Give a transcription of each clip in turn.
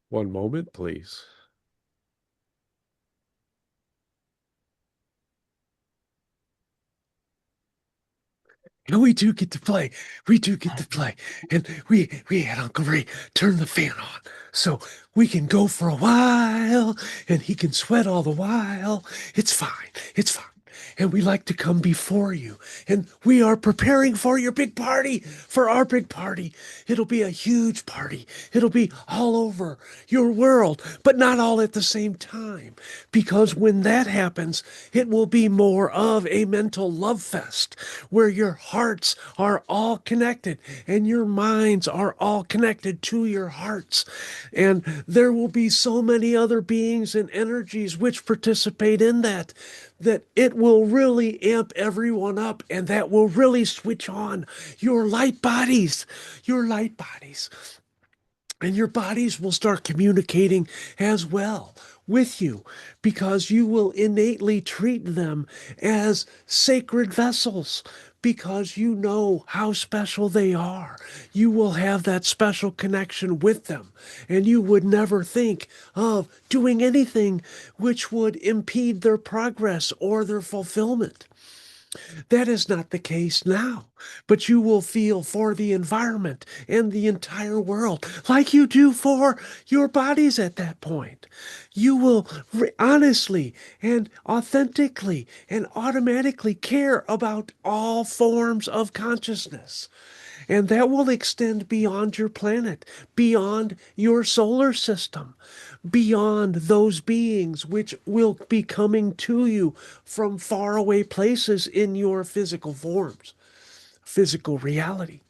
One moment, please. And we do get to play. We do get to play. And we had Uncle Ray turn the fan on. So we can go for a while and he can sweat all the while. It's fine. It's fine. And we like to come before you. And we are preparing for your big party, for our big party. It'll be a huge party. It'll be all over your world, but not all at the same time. Because when that happens, it will be more of a mental love fest where your hearts are all connected and your minds are all connected to your hearts. And there will be so many other beings and energies which participate in that, that it will really amp everyone up and that will really switch on your light bodies. And your bodies will start communicating as well with you because you will innately treat them as sacred vessels because you know how special they are. You will have that special connection with them, and you would never think of doing anything which would impede their progress or their fulfillment. That is not the case now, but you will feel for the environment and the entire world like you do for your bodies at that point. You will honestly and authentically and automatically care about all forms of consciousness. And that will extend beyond your planet, beyond your solar system, beyond those beings which will be coming to you from faraway places in your physical forms, physical reality.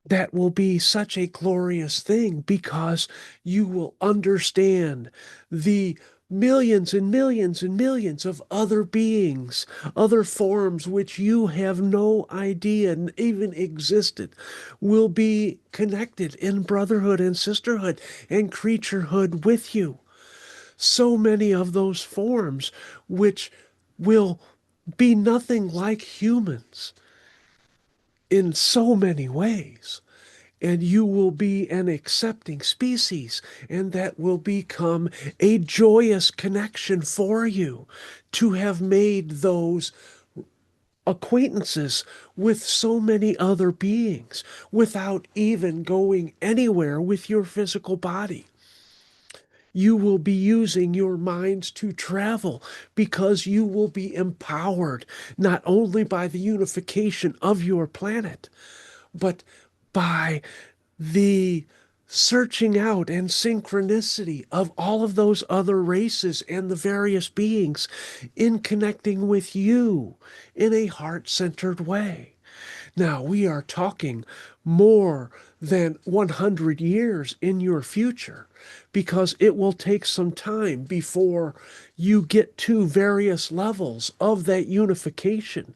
That will be such a glorious thing because you will understand the millions and millions and millions of other beings, other forms which you have no idea even existed, will be connected in brotherhood and sisterhood and creaturehood with you. So many of those forms which will be nothing like humans in so many ways, and you will be an accepting species, and that will become a joyous connection for you to have made those acquaintances with so many other beings without even going anywhere with your physical body. You will be using your minds to travel because you will be empowered not only by the unification of your planet, but by the searching out and synchronicity of all of those other races and the various beings in connecting with you in a heart-centered way. Now, we are talking more than 100 years in your future because it will take some time before you get to various levels of that unification.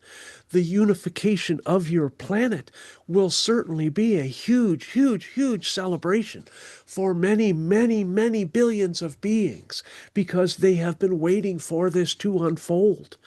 The unification of your planet will certainly be a huge, huge, huge celebration for many, many, many billions of beings because they have been waiting for this to unfold.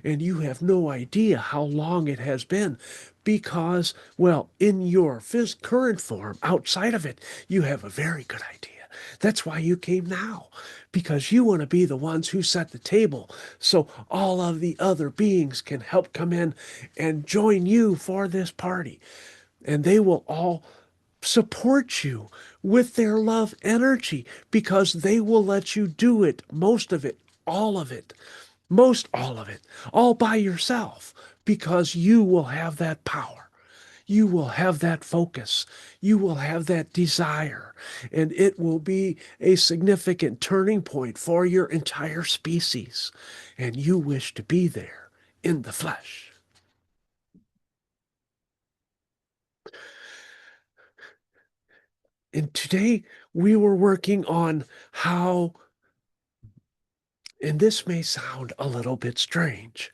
And you have no idea how long it has been because, well, in your current form, outside of it, you have a very good idea. That's why you came now, because you want to be the ones who set the table so all of the other beings can help come in and join you for this party. And they will all support you with their love energy because they will let you do it, most of it, all of it, most all of it, all by yourself because you will have that power. You will have that focus. You will have that desire. And it will be a significant turning point for your entire species. And you wish to be there in the flesh. And today we were working on how, and this may sound a little bit strange,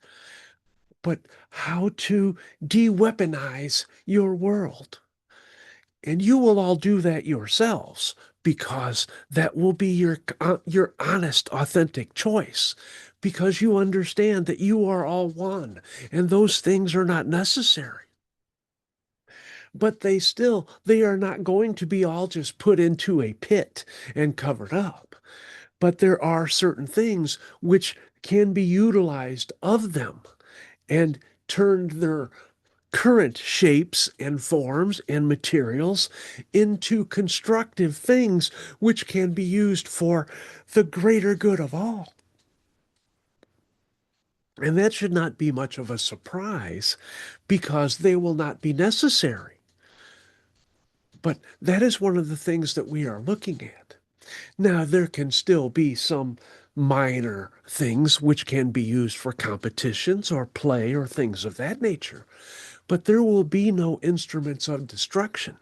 but how to de-weaponize your world. And you will all do that yourselves because that will be your honest, authentic choice because you understand that you are all one and those things are not necessary. but they are not going to be all just put into a pit and covered up. But there are certain things which can be utilized of them and turned their current shapes and forms and materials into constructive things which can be used for the greater good of all. And that should not be much of a surprise because they will not be necessary. But that is one of the things that we are looking at. Now, there can still be some minor things which can be used for competitions or play or things of that nature, but there will be no instruments of destruction.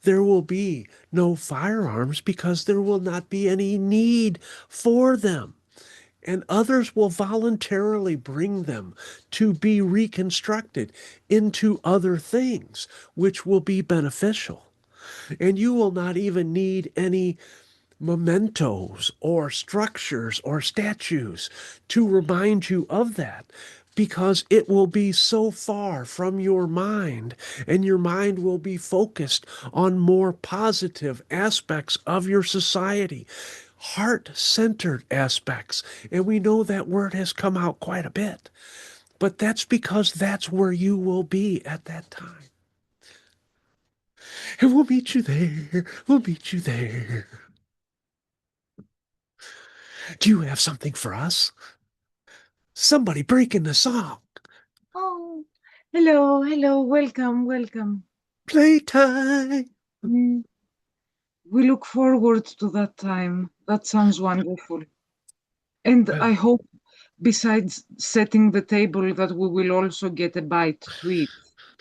There will be no firearms because there will not be any need for them. And others will voluntarily bring them to be reconstructed into other things which will be beneficial. And you will not even need any mementos or structures or statues to remind you of that because it will be so far from your mind and your mind will be focused on more positive aspects of your society, heart-centered aspects. And we know that word has come out quite a bit, but that's because that's where you will be at that time. And we'll meet you there. We'll meet you there. Do you have something for us? Somebody breaking the song. Oh, hello, hello, welcome, welcome. Playtime. Mm, we look forward to that time. That sounds wonderful. And Well, I hope, besides setting the table, that we will also get a bite to eat.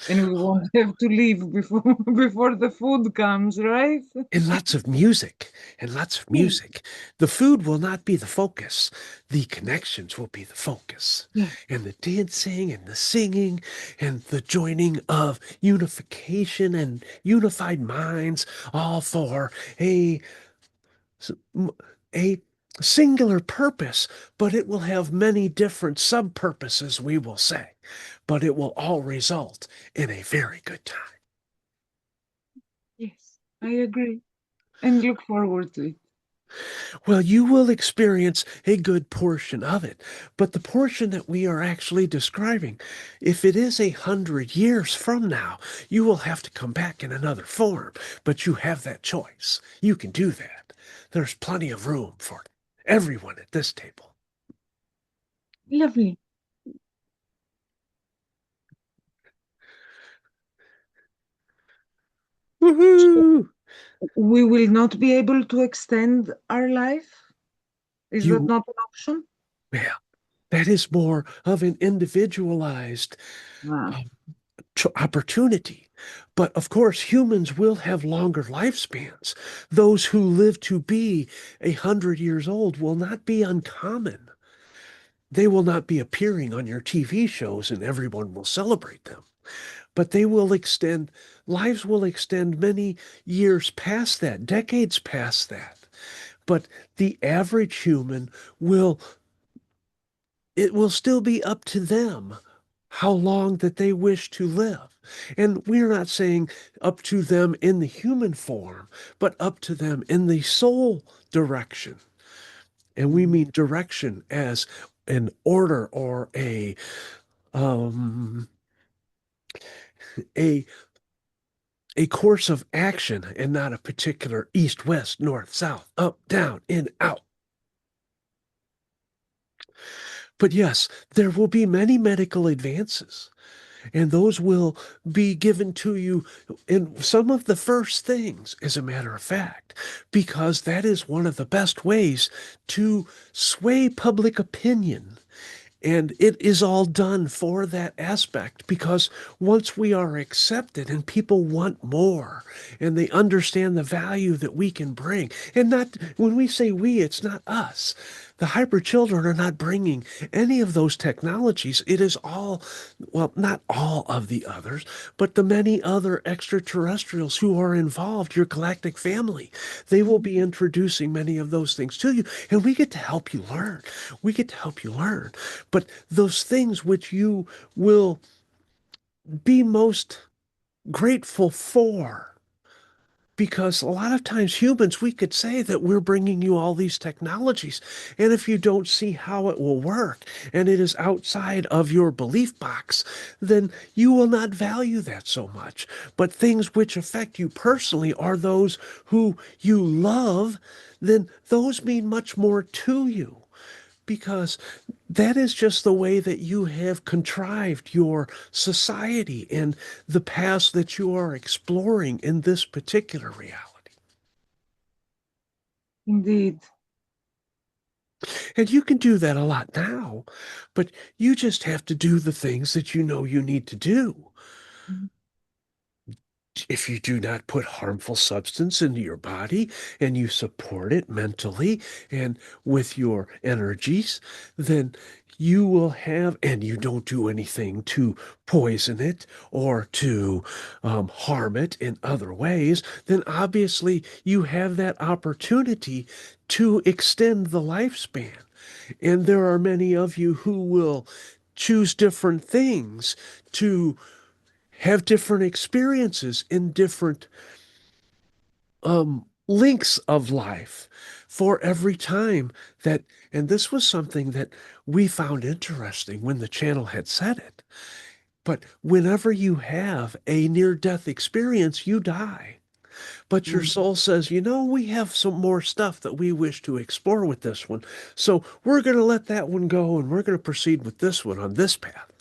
And we won't have to leave before before the food comes, right? and lots of music, and lots of Yes, music. The food will not be the focus. The connections will be the focus. yes. And the dancing and the singing and the joining of unification and unified minds, all for a a singular purpose, but it will have many different sub-purposes, we will say. But it will all result in a very good time. Yes, I agree. And look forward to it. Well, you will experience a good portion of it, but the portion that we are actually describing, if it is 100 years from now, you will have to come back in another form, but you have that choice. You can do that. There's plenty of room for everyone at this table. Lovely. So Woohoo! we will not be able to extend our life? Is that You, not an option? well, that is more of an individualized Ah, uh, opportunity. But of course, humans will have longer lifespans. Those who live to be 100 years old will not be uncommon. They will not be appearing on your TV shows and everyone will celebrate them. But they will extend, lives will extend many years past that, decades past that. But the average human will, it will still be up to them how long that they wish to live. And we're not saying up to them in the human form, but up to them in the soul direction. And we mm, mean direction as an order or um a a course of action and not a particular east, west, north, south, up, down, in, out. But yes, there will be many medical advances. And those will be given to you in some of the first things, as a matter of fact, because that is one of the best ways to sway public opinion. And it is all done for that aspect because once we are accepted and people want more and they understand the value that we can bring, and not when we say we, it's not us. The hyper children are not bringing any of those technologies. It is all, well, not all of the others, but the many other extraterrestrials who are involved, your galactic family. They will be introducing many of those things to you, and we get to help you learn. We get to help you learn. But those things which you will be most grateful for. Because a lot of times humans, we could say that we're bringing you all these technologies. And if you don't see how it will work and it is outside of your belief box, then you will not value that so much. But things which affect you personally are those who you love, then those mean much more to you because that is just the way that you have contrived your society and the past that you are exploring in this particular reality. Indeed. And you can do that a lot now, but you just have to do the things that you know you need to do. Mhm. If you do not put harmful substance into your body and you support it mentally and with your energies, then you will have, and you don't do anything to poison it or to harm it in other ways, then obviously you have that opportunity to extend the lifespan. And there are many of you who will choose different things to have different experiences in different links of life for every time that, and this was something that we found interesting when the channel had said it. But whenever you have a near death experience, you die. But your Mm. soul says, you know, we have some more stuff that we wish to explore with this one. So we're going to let that one go and we're going to proceed with this one on this path.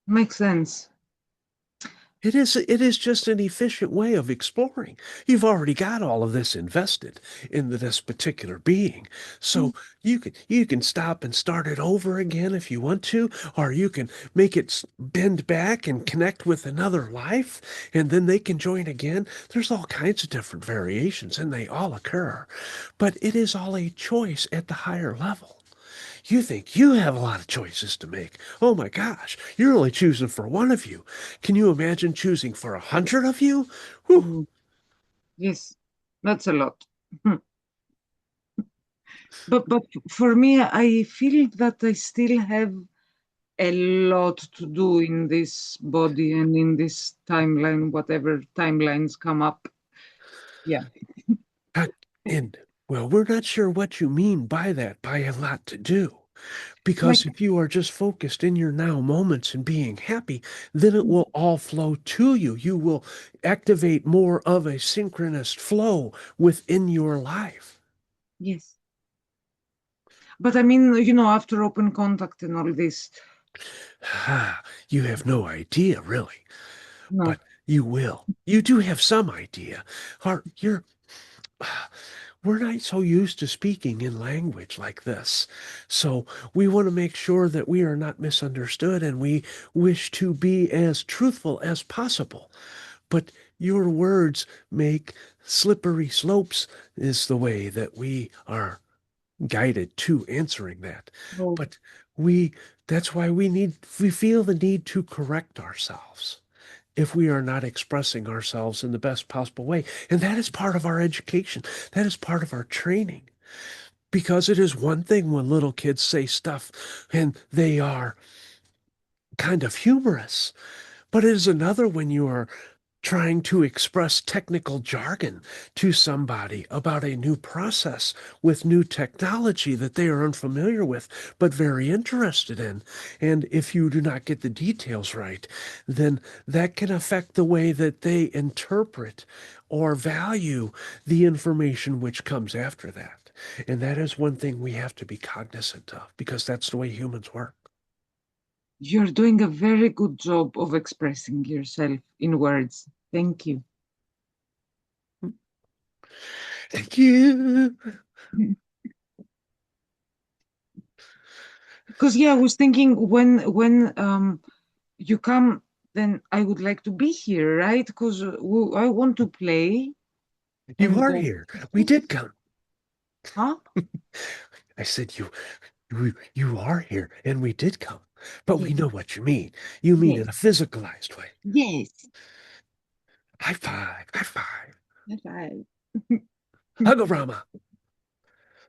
Makes sense. It is just an efficient way of exploring. You've already got all of this invested in this particular being. Mm. So you can stop and start it over again if you want to, or you can make it bend back and connect with another life, and then they can join again. There's all kinds of different variations, and they all occur. But it is all a choice at the higher level. You think you have a lot of choices to make. Oh my gosh, you're only choosing for one of you. Can you imagine choosing for 100 of you? Whew. Mm. Yes, that's a lot. Hmm. But for me, I feel that I still have a lot to do in this body and in this timeline, whatever timelines come up. Yeah. Uh, And, well, we're not sure what you mean by that, by a lot to do. Because Like, if you are just focused in your now moments and being happy, then it will all flow to you. You will activate more of a synchronous flow within your life. yes. But I mean, after open contact and all this, Ah, you have no idea, really, no. but you will. You do have some idea. You're we're not so used to speaking in language like this. So we want to make sure that we are not misunderstood and we wish to be as truthful as possible. But your words make slippery slopes is the way that we are guided to answering that. Oh, But we that's why we feel the need to correct ourselves if we are not expressing ourselves in the best possible way. And that is part of our education. That is part of our training. Because it is one thing when little kids say stuff and they are kind of humorous, but it is another when you are trying to express technical jargon to somebody about a new process with new technology that they are unfamiliar with, but very interested in. And if you do not get the details right, then that can affect the way that they interpret or value the information which comes after that. And that is one thing we have to be cognizant of because that's the way humans work. you're doing a very good job of expressing yourself in words. Thank you. Thank you. Because yeah, I was thinking when you come, then I would like to be here, right? Because I want to play You and are here. We did come. huh? I said you are here, and we did come. But we Yes, know what you mean. You mean yes, in a physicalized way. yes. High five, high five. High five. Hugorama,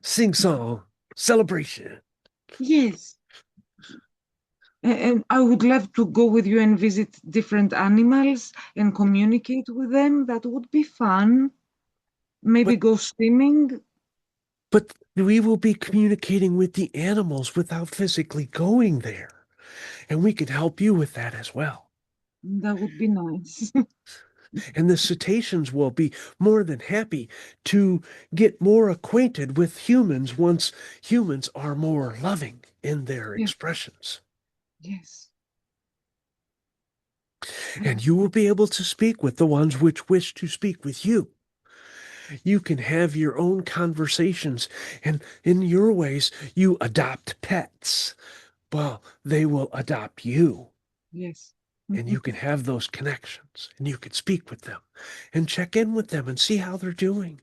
sing song, celebration. Yes, And I would love to go with you and visit different animals and communicate with them. That would be fun. Maybe But go swimming. but we will be communicating with the animals without physically going there. And we can help you with that as well. That would be nice. And the cetaceans will be more than happy to get more acquainted with humans once humans are more loving in their Yes, expressions. yes. And you will be able to speak with the ones which wish to speak with you. You can have your own conversations, and in your ways, you adopt pets. Well, they will adopt you, Yes. and you can have those connections, and you can speak with them and check in with them and see how they're doing.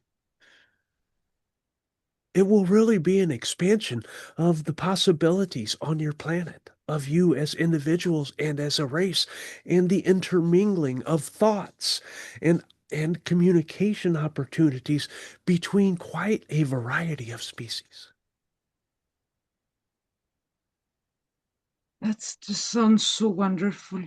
It will really be an expansion of the possibilities on your planet, of you as individuals and as a race, and the intermingling of thoughts and and communication opportunities between quite a variety of species. That just sounds so wonderful.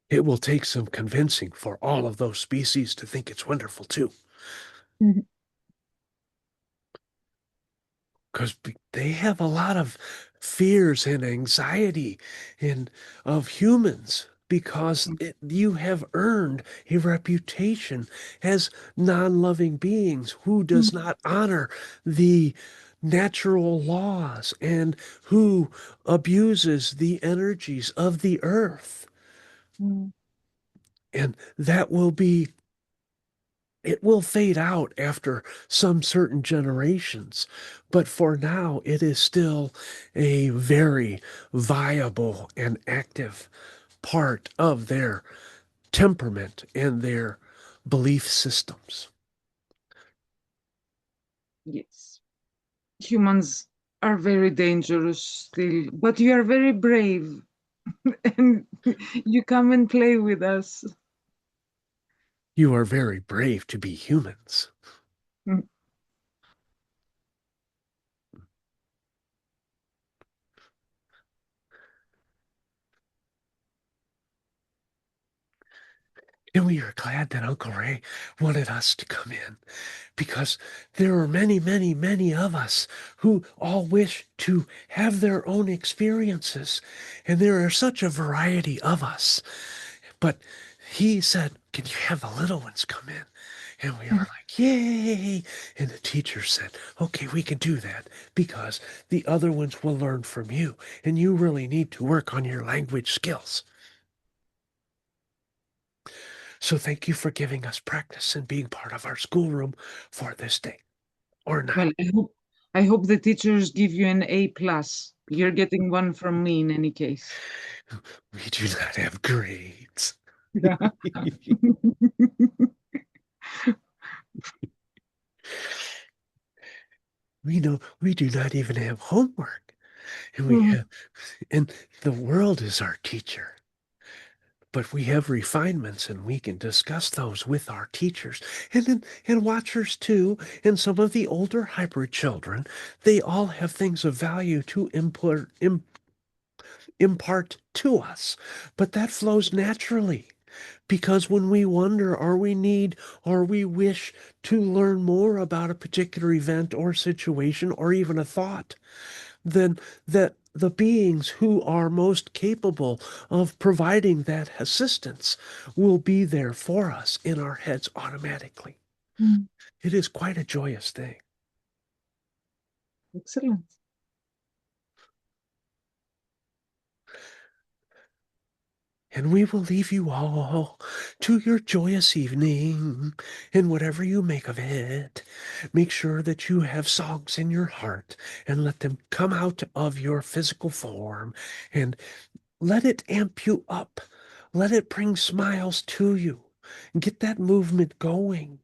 It will take some convincing for all of those species to think it's wonderful too. Mhm. Because they have a lot of fears and anxiety in of humans because you have earned a reputation as non-loving beings who does not honor the natural laws and who abuses the energies of the earth. Mm. And that will be it will fade out after some certain generations, but for now, it is still a very viable and active part of their temperament and their belief systems. Yes. Humans are very dangerous still, but you are very brave and you come and play with us. You are very brave to be humans. Mm. And we are glad that Uncle Ray wanted us to come in because there are many, many, many of us who all wish to have their own experiences. And there are such a variety of us. But he said, "Can you have the little ones come in?" And we were like, "Yay!" And the teacher said, "Okay, we can do that because the other ones will learn from you. And you really need to work on your language skills. So thank you for giving us practice and being part of our schoolroom for this day or night." Well, I hope the teachers give you an A plus. You're getting one from me in any case. We do not have grades. Yeah. We know we do not even have homework. And we Mm. have and the world is our teacher. But we have refinements and we can discuss those with our teachers and watchers too. And some of the older hybrid children, they all have things of value to impart to us. But that flows naturally. Because when we wonder or we need or we wish to learn more about a particular event or situation or even a thought, then that the beings who are most capable of providing that assistance will be there for us in our heads automatically. Mm. It is quite a joyous thing. Excellent. And we will leave you all to your joyous evening and whatever you make of it. Make sure that you have songs in your heart and let them come out of your physical form and let it amp you up. Let it bring smiles to you and get that movement going.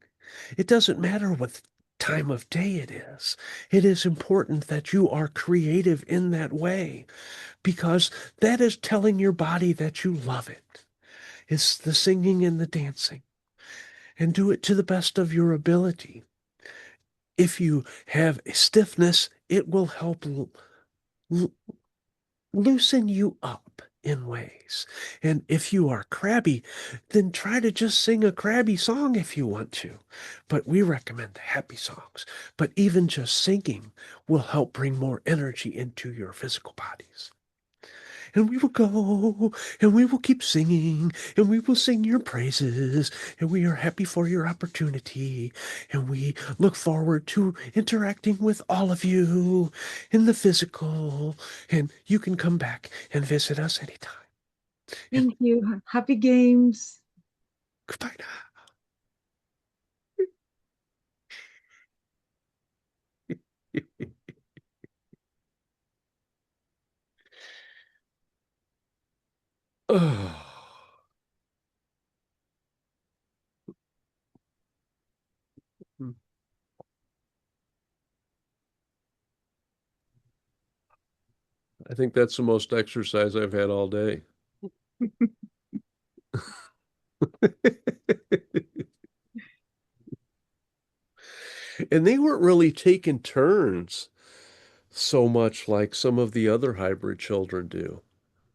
It doesn't matter what time of day it is. It is important that you are creative in that way because that is telling your body that you love it. It's the singing and the dancing. And do it to the best of your ability. If you have a stiffness, it will help l- loosen you up in ways. And if you are crabby, then try to just sing a crabby song if you want to. But we recommend the happy songs. But even just singing will help bring more energy into your physical bodies. And we will go and we will keep singing and we will sing your praises and we are happy for your opportunity and we look forward to interacting with all of you in the physical and you can come back and visit us anytime. And Thank you. Happy games. goodbye now. Oh, I think that's the most exercise I've had all day. And they weren't really taking turns so much like some of the other hybrid children do.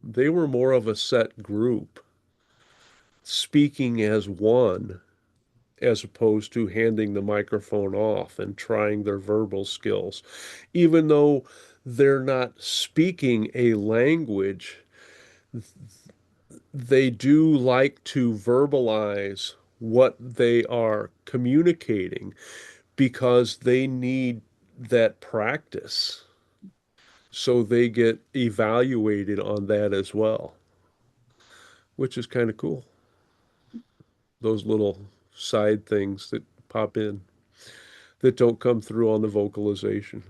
They were more of a set group, speaking as one, as opposed to handing the microphone off and trying their verbal skills. Even though they're not speaking a language, they do like to verbalize what they are communicating because they need that practice. So they get evaluated on that as well, which is kind of cool. Those little side things that pop in that don't come through on the vocalization.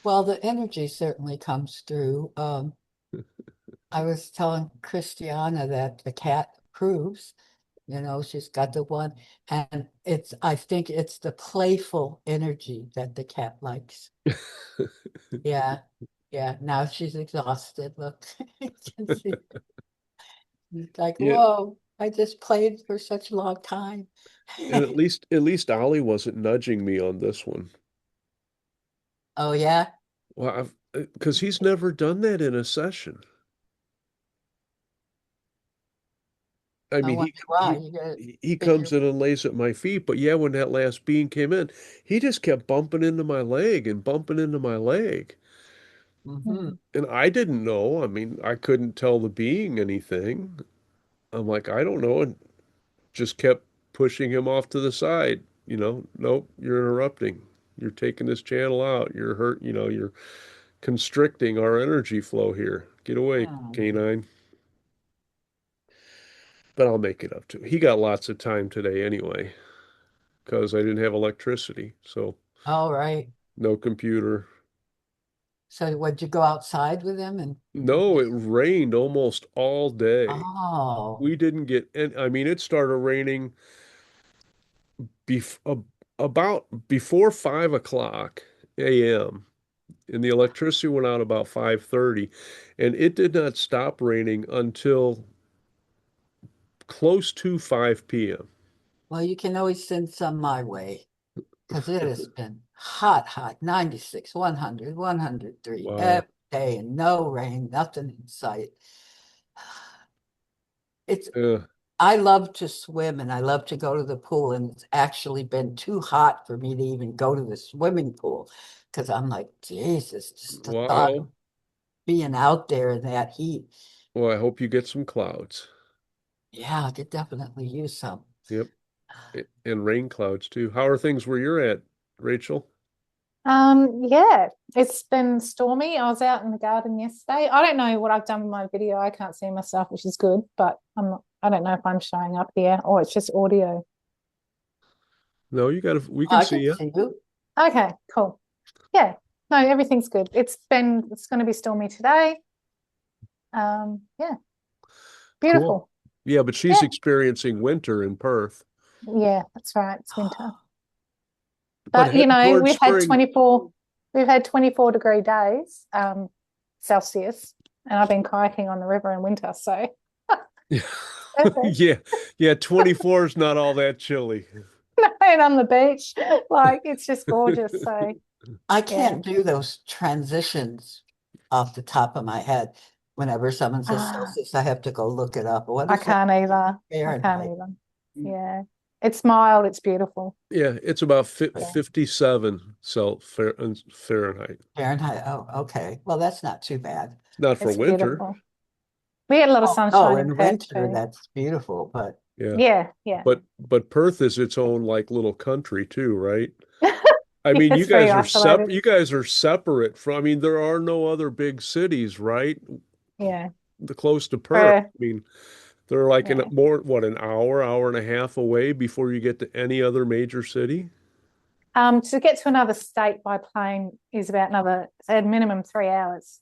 Well, the energy certainly comes through. I was telling Christiana that the cat approves, she's got the one, and I think it's the playful energy that the cat likes. Yeah, yeah. Now she's exhausted. Look, you can see it's like, Yeah, whoa, I just played for such a long time. and at least Ollie wasn't nudging me on this one. Oh, yeah. Well, because he's never done that in a session. I I mean, wonder why. You got to he figure. comes in and lays at my feet, but yeah, when that last bean came in, he just kept bumping into my leg and bumping into my leg. Hmm. And I didn't know. I mean, I couldn't tell the being anything. I'm like, I don't know, and just kept pushing him off to the side. Nope, you're interrupting. You're taking this channel out. You're hurt, you're constricting our energy flow here. Get away, Oh, canine. But I'll make it up to him. He got lots of time today anyway, because I didn't have electricity. So all right. no computer. So would you go outside with him and No, it rained almost all day. oh, We didn't get any, I mean, it started raining bef about before 5 o'clock a.m. and the electricity went out about 5:30 and it did not stop raining until close to 5 p.m. well, you can always send some my way because it has been hot, hot, 96, 100, 103 Wow. every day and no rain, nothing in sight. It's Uh, I love to swim and I love to go to the pool, and it's actually been too hot for me to even go to the swimming pool because I'm like, Jesus, just the well, I thought hope, of being out there in that heat. well, I hope you get some clouds. Yeah, I could definitely use some. Yep. And rain clouds too. How are things where you're at, Rachel? Yeah, it's been stormy. I was out in the garden yesterday. I don't know what I've done with my video. I can't see myself, which is good, but I don't know if I'm showing up here or it's just audio. No, we can I see can you. see you. Okay, cool. Yeah. No, everything's good. It's going to be stormy today. Yeah, Cool. beautiful. Yeah, but she's Yeah. experiencing winter in Perth. Yeah, that's right. It's winter. But But heading towards spring. we've had 24-degree days, Celsius, and I've been kayaking on the river in winter, so perfect. Yeah. Yeah, 24 is not all that chilly. And on the beach, like it's just gorgeous. So I can't do those transitions off the top of my head. Whenever someone says Ah, Celsius, I have to go look it up. What I is that? can't either. I can't Fahrenheit. either. Yeah. It's mild, it's beautiful. Yeah, it's about Yeah. 57 Fahrenheit. Fahrenheit. Oh, okay. Well, that's not too bad. Not for It's winter. beautiful. We get a lot of Oh, sunshine in in Perth winter, too. that's beautiful, but Yeah. Yeah, yeah. But Perth is its own like little country too, right? I Yeah, mean, it's very isolated. you guys are separate from, I mean, there are no other big cities, right? Yeah. The close to Perth. For I mean, they're like yeah. an hour and a half away before you get to any other major city. To get to another state by plane is about another at minimum 3 hours,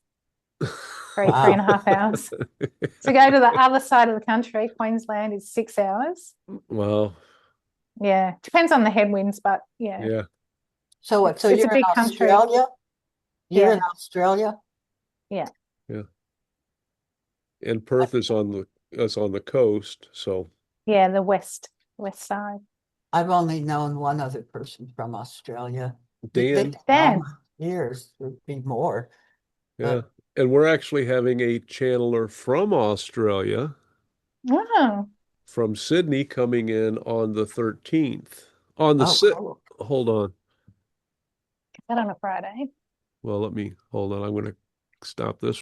three and a wow. half hours. To go to the other side of the country, Queensland is 6 hours. Well, Yeah. Depends on the headwinds, but yeah. yeah, So what? So It's a you're in big country. Australia? You're in Yeah. Australia? Yeah. yeah. And Perth is on the coast, so Yeah, the west side. I've only known one other person from Australia. They've Dan, been Dan. home years, there'd be more, yeah. but And we're actually having a channeler from Australia, Oh, from Sydney, coming in on the 13th. On the oh, si cool. Hold on. that on a Friday. Well, let me hold on. I'm going to stop this